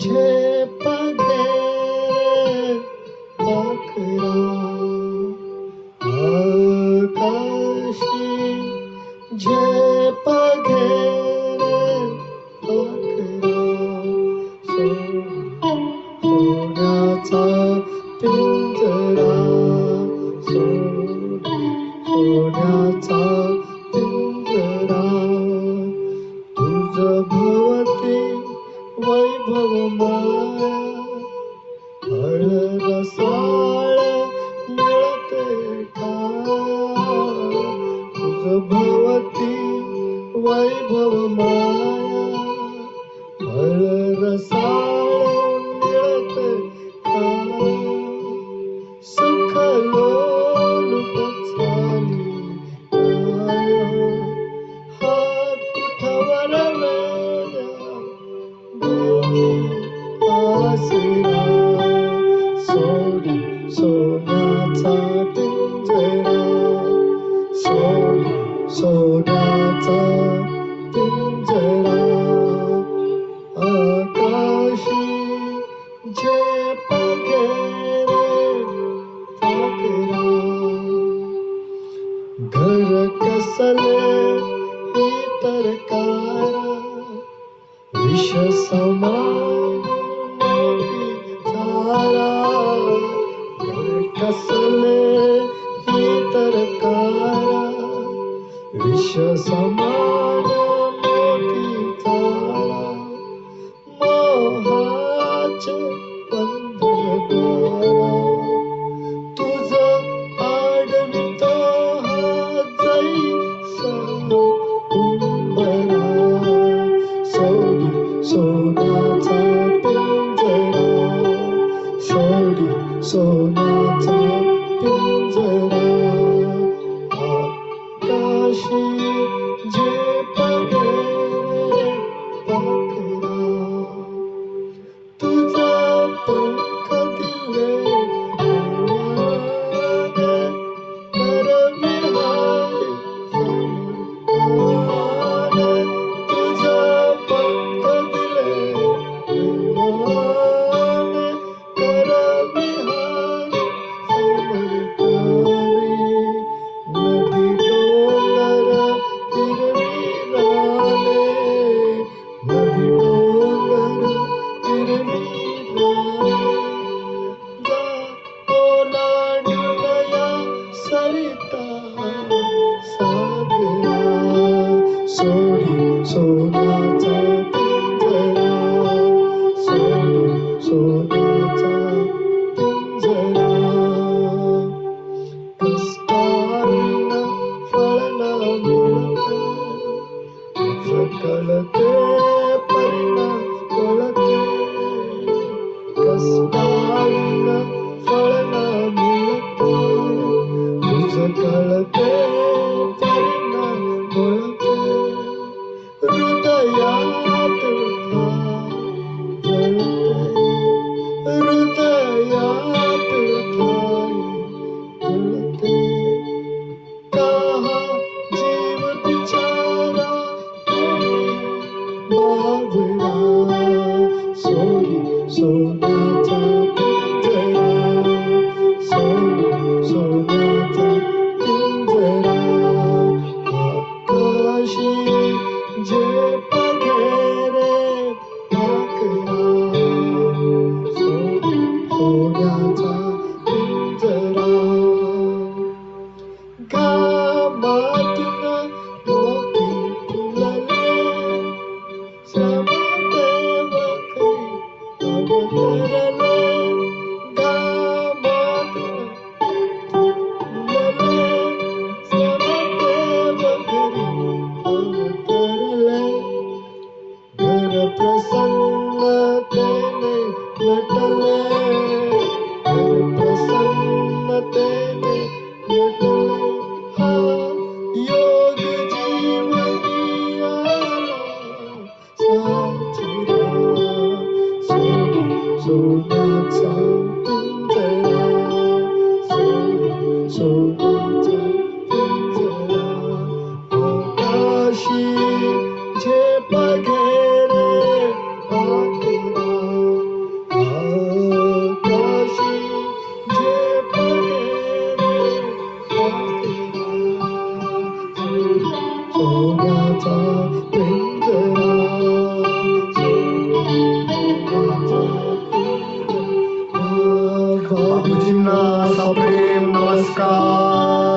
झेप घेरे पाखरा आकाशी झेप घेरे पाखरा सोन्याचा पिंजरा सोन्याचा पिंजरा तुझ भवती वैभव माया हळ रसाळ मिळते ठाया तुझ भवती वैभव माया हळ रसाळ मिळते ठाया सुख लोलुपचाली माया हात कुठवर वेड्या आसरा सोडी सोन्याचा पिंजरा सोडी सोन्याचा पिंजरा आकाशी झेप घेरे पाखरा घर कसले इतर कारा विष समान तारा घर कसले इतर कारा विष समान मोठी तारा मोहाचे बंधन द्वारा तुझ आडवितो हा जैसा उंबरा सोडी सोन्याचा पिंजरा सोडी सोन्याचा पिंजरा आकाशी झेप घेरे पाखरा तुझा पंख दिले देवाने करविहारी समर्पणाने तुझा पंख दिले देवाने करविहारी समर्पणाने नदी डोंगर हिरवीराने नदी डोंगर हिरवीराने जा ओलांडूया सरिता सागरा सोडी सोन्याचा पिंजरा सोडी सोन्याचा पिंजरा कष्टाविना फळना मिळते तुझ कळते परिणाम कळते कष्टाविना फळना मिळते तुझ कळते परिणाम कळते हृदयात ठाई जळते हृदयात ठाई जळते कहा जीव बिचारा बावरा सोडी सोन्याचा पिंजरा सोडी सोन्याचा पिंजरा आकाशी झेप घेरे पाखरा सोडी सोन्याचा पिंजरा घामातून मोती फुलले श्रमदेव करी अवतरले घामातून फुलले श्रमदेव करी अवतरले घर प्रसन्नतेने नटले घर प्रसन्नतेने नटले हा योग जीवनी आला साचिरा सोडी सोन्याचा पिंजरा सोडी सोन्याचा पिंजरा आकाशी झेप घेरे पाखरा पिंजरा बाबूजींना प्रेम नमस्कार.